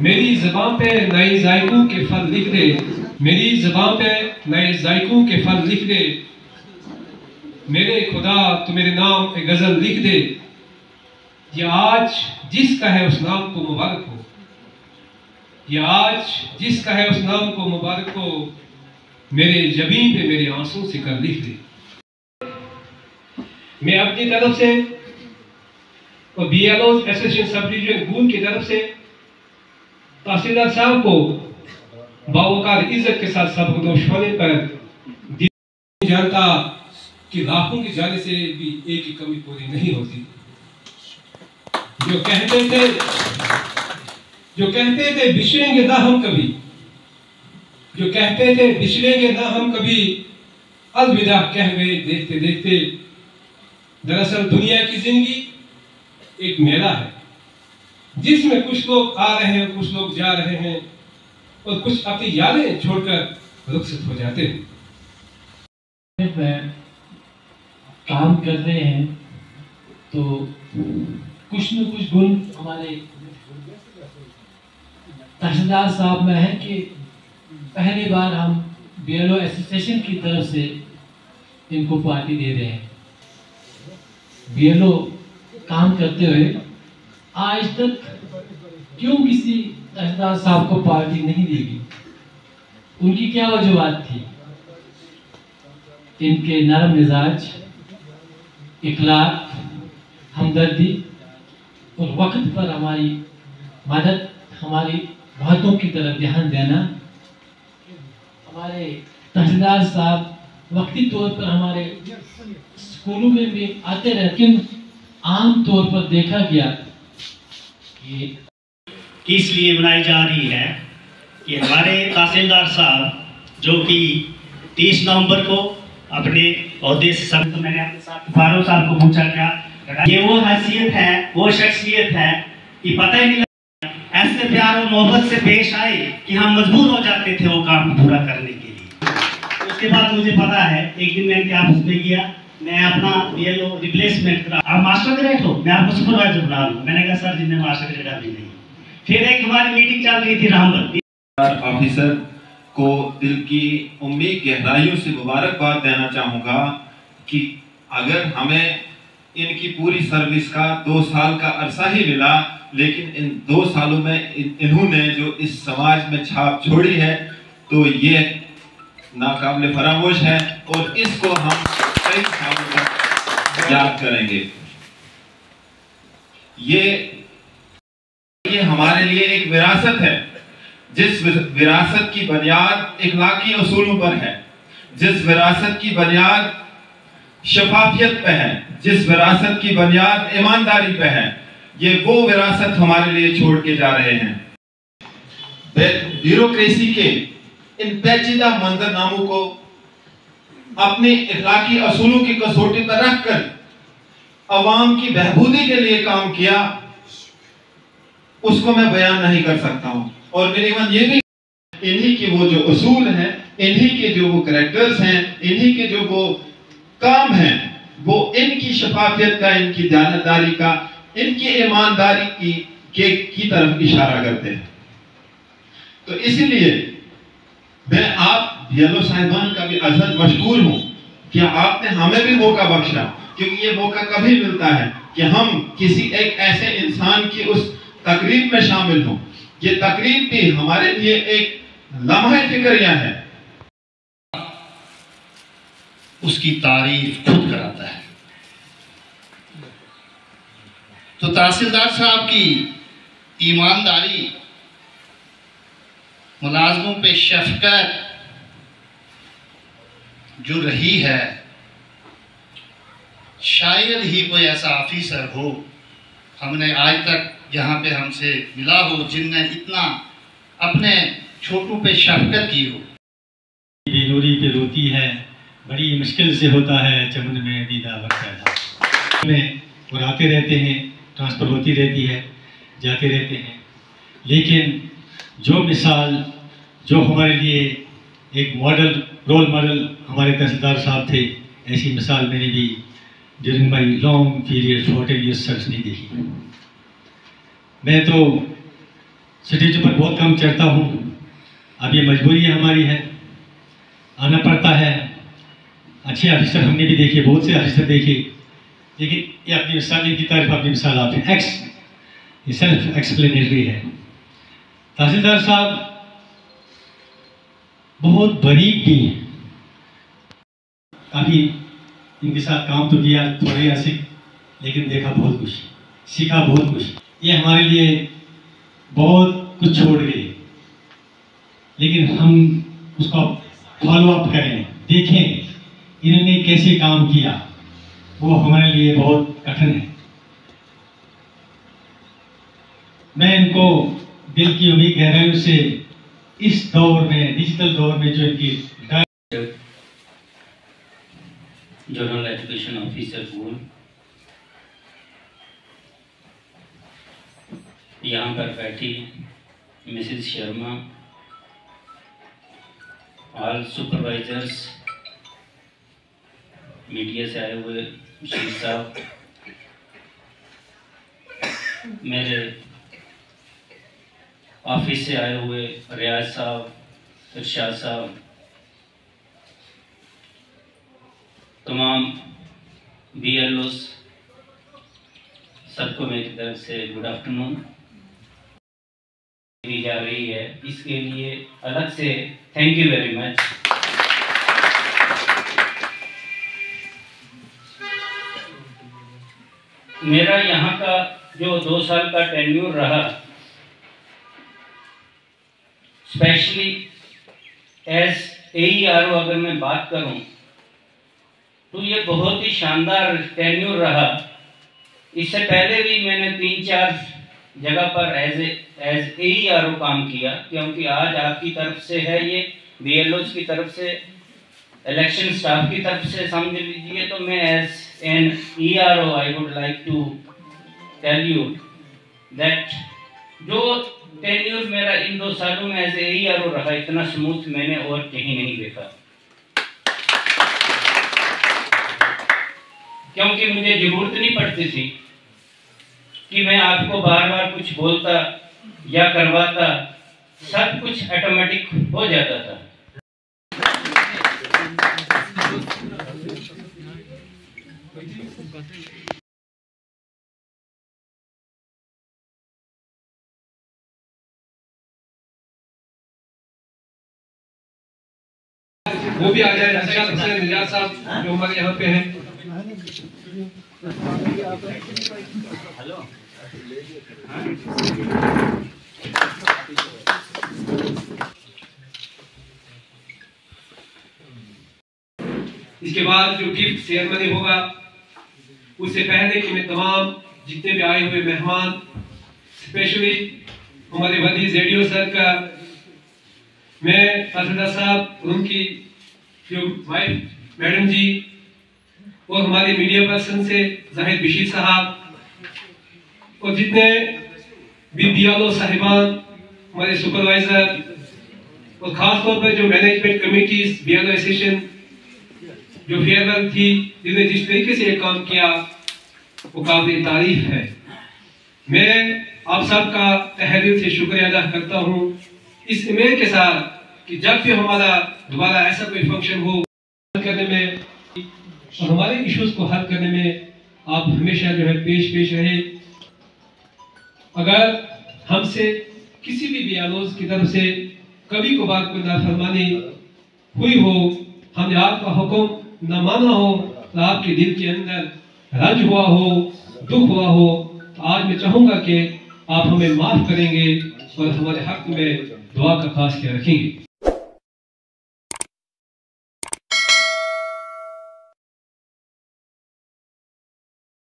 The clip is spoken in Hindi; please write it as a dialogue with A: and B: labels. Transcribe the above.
A: मेरी ज़बान पे नए जायकों के फल लिख दे, मेरी ज़बान पे नए जायकों के फल लिख दे, मेरे खुदा तो मेरे नाम पे गज़ल लिख दे। ये आज जिसका है उस नाम को मुबारक हो, ये आज जिसका है उस नाम को मुबारक हो, मेरे जबीन पे मेरे आंसू से कर लिख दे। मैं अपनी तरफ से और BLO एसोसिएशन सब डिवीजन गूल की तरफ से तहसीलदार साहब को बावकार इज्जत के साथ सबकदोश होने पर जानता कि लाखों की जाने से भी एक ही कमी पूरी नहीं होती। जो कहते थे बिछड़ेंगे ना हम कभी, जो कहते थे बिछड़ेंगे ना हम कभी, अलविदा कह गए देखते देखते। दरअसल दुनिया की जिंदगी एक मेला है जिसमें कुछ लोग आ रहे हैं, कुछ लोग जा रहे हैं और कुछ अपनी यादें छोड़कर रुखसत हो जाते हैं।
B: काम कर रहे हैं तो कुछ न कुछ गुण हमारे तहसीलदार साहब में है कि पहली बार हम BLO एसोसिएशन की तरफ से इनको पार्टी दे रहे हैं। BLO काम करते हुए आज तक क्यों किसी तहसीलदार साहब को पार्टी नहीं देगी? उनकी क्या वजूहत थी? इनके नरम मिजाज, इखलाक, हमदर्दी और वक्त पर हमारी मदद, हमारी बातों की तरफ ध्यान देना। हमारे तहसीलदार साहब वक्ती तौर पर हमारे स्कूलों में भी आते रहे, लेकिन आम तौर पर देखा गया कि
C: इसलिए बनाई जा रही है कि हमारे तहसीलदार साहब जो कि 30 नवंबर को अपने ओहदे से सब, तो मैंने अपने साथ फारूक साहब को पूछा क्या ये वो हैसियत है, वो शख्सियत है कि पता ही नहीं लगा, ऐसे प्यार और मोहब्बत से पेश आए कि हम मजबूर हो जाते थे वो काम पूरा करने के लिए। उसके बाद मुझे पता है एक दिन मैंने ऑफिस में गया, मैं अपना BLO रिप्लेसमेंट करा, आप मास्टर ग्रेड हो, मैं आपको सुपरवाइजर बना लूँ। मैंने कहा सर जी मैं मास्टर ग्रेड अभी नहीं। फिर एक हमारी मीटिंग चल रही थी रामबन
D: ऑफिसर को दिल की उम्मीद गहराइयों से मुबारकबाद देना चाहूँगा कि अगर हमें इनकी पूरी सर्विस का 2 साल का अरसा ही मिला, लेकिन इन 2 सालों में इन्होंने जो इस समाज में छाप छोड़ी है तो ये नाकाबिले फरामोश है और इसको हम कई सालों तक याद करेंगे। ये हमारे लिए एक विरासत है, जिस विरासत की बुनियाद इखलाकी उसूलों पर है, जिस विरासत की बुनियाद शफाफियत पे है, जिस विरासत की बुनियाद ईमानदारी पे है। ये वो विरासत हमारे लिए छोड़ के जा रहे हैं। ब्यूरोक्रेसी के इन पेचीदा मंजरनामों को अपने इखलाकी असूलों की कसौटी पर रखकर अवाम की बहबूदी के लिए काम किया, उसको मैं बयान नहीं कर सकता हूं। और मेरी बात ये भी, इन्हीं के वो जो उसूल हैं, इन्हीं के जो वो कैरेक्टर्स हैं, इन्हीं के जो वो काम हैं, वो इनकी शफाफियत का, इनकी जानदारी का, इनकी ईमानदारी की तरफ इशारा करते हैं। तो इसीलिए मैं आप BLO साहिबान का भी अजहद मशकूर हूं कि आपने हमें भी मौका बख्शा, क्योंकि ये मौका कभी मिलता है कि हम किसी एक ऐसे इंसान की उस तकरीब में शामिल हों। ये तकरीब भी हमारे लिए एक लम्हा फिक्रिया है।
E: उसकी तारीफ खुद कराता है। तो तहसीलदार साहब की ईमानदारी, मुलाजमों पे शफकत जो रही है, शायद ही कोई ऐसा ऑफिसर हो हमने आज तक यहाँ पे हमसे मिला हो जिनने इतना अपने छोटू पे शफकत की हो।
F: बेनूरी पे रोती है, बड़ी मुश्किल से होता है चमन में दीदा वक्त में, और आते रहते हैं, ट्रांसफ़र होती रहती है, जाते रहते हैं। लेकिन जो मिसाल, जो हमारे लिए एक मॉडल, रोल मॉडल हमारे तहसीलदार साहब थे, ऐसी मिसाल मैंने भी during my long period 14 years service नहीं देखी। मैं तो स्टेज पर बहुत कम चढ़ता हूँ। अब ये मजबूरी हमारी है, आना पड़ता है। अच्छे ऑफिसर हमने भी देखे, बहुत से ऑफिसर देखे, लेकिन ये अपनी मिसाल, इनकी तारीफ अपनी मिसाल आप है। ये सेल्फ एक्सप्लेनेटरी है। तहसीलदार साहब बहुत बारीक भी हैं। काफ़ी इनके साथ काम तो किया थोड़े ऐसे, लेकिन देखा बहुत कुछ, सीखा बहुत कुछ। ये हमारे लिए बहुत कुछ छोड़ गए, लेकिन हम उसका फॉलो अप करें, देखें इन्होंने कैसे काम किया, वो हमारे लिए बहुत कठिन है। मैं इनको दिल की उम्मीद गहराइयों से इस दौर में, डिजिटल दौर में, जो इनकी
G: जनरल एजुकेशन ऑफिसर बोल, यहाँ पर बैठी Mrs Sharma, all supervisors, media से आए हुए शीर साहब, मेरे ऑफिस से आए हुए रियाज साहब, इरशाद साहब, तमाम BLOs, सबको मेरी तरफ से गुड आफ्टरनून दी जा रही है। इसके लिए अलग से थैंक यू वेरी मच। मेरा यहाँ का जो 2 साल का टेन्यूर रहा, स्पेशली एज AERO अगर मैं बात करूँ तो ये बहुत ही शानदार टेन्यूर रहा। इससे पहले भी मैंने 3-4 जगह पर एज AERO काम किया, क्योंकि आज आपकी तरफ से है, ये BLOs की तरफ से, इलेक्शन स्टाफ की तरफ से समझ लीजिए। तो मैं as an ERO I would like to tell you that जो टेन्यूर मेरा इन 2 सालों में एज AERO रहा, इतना स्मूथ मैंने और कहीं नहीं देखा, क्योंकि मुझे जरूरत नहीं पड़ती थी कि मैं आपको बार बार कुछ बोलता या करवाता, सब कुछ ऑटोमेटिक हो जाता था।
A: वो भी आ जाए, इरशाद हुसैन निजात साहब जो हमारे यहाँ पे हैं। इसके बाद जो गिफ्ट सेरेमनी होगा, उससे पहले कि मैं तमाम जितने भी आए हुए मेहमान, स्पेशली हमारे वदी ZDO सर का, मैं तहसीलदार साहब, उनकी जो वाइफ मैडम जी, और हमारे मीडिया पर्सन से जाहिद बशीर साहब, और जितने भी BLO साहिबान, हमारे सुपरवाइजर, और ख़ास तौर पर जो मैनेजमेंट कमेटीज, BLO एसोसिएशन जो फेयरवेल थी, जिन्होंने जिस तरीके से ये काम किया, वो काबिल तारीफ है। मैं आप सबका तहे दिल से शुक्रिया अदा करता हूँ, इस उम्मीद के साथ कि जब भी हमारा दोबारा ऐसा कोई फंक्शन हो, करने में और हमारे इश्यूज को हल करने में आप हमेशा जो है पेश रहे। अगर हमसे किसी भी BLOs की तरफ से कभी कभार कोई नाफरमानी हुई हो, हमने आपका हुक्म न माना हो, तो आपके दिल के अंदर रंज हुआ हो, दुख हुआ हो, तो आज मैं चाहूँगा कि आप हमें माफ़ करेंगे और हमारे हक में दुआ का खास ख्याल रखेंगे।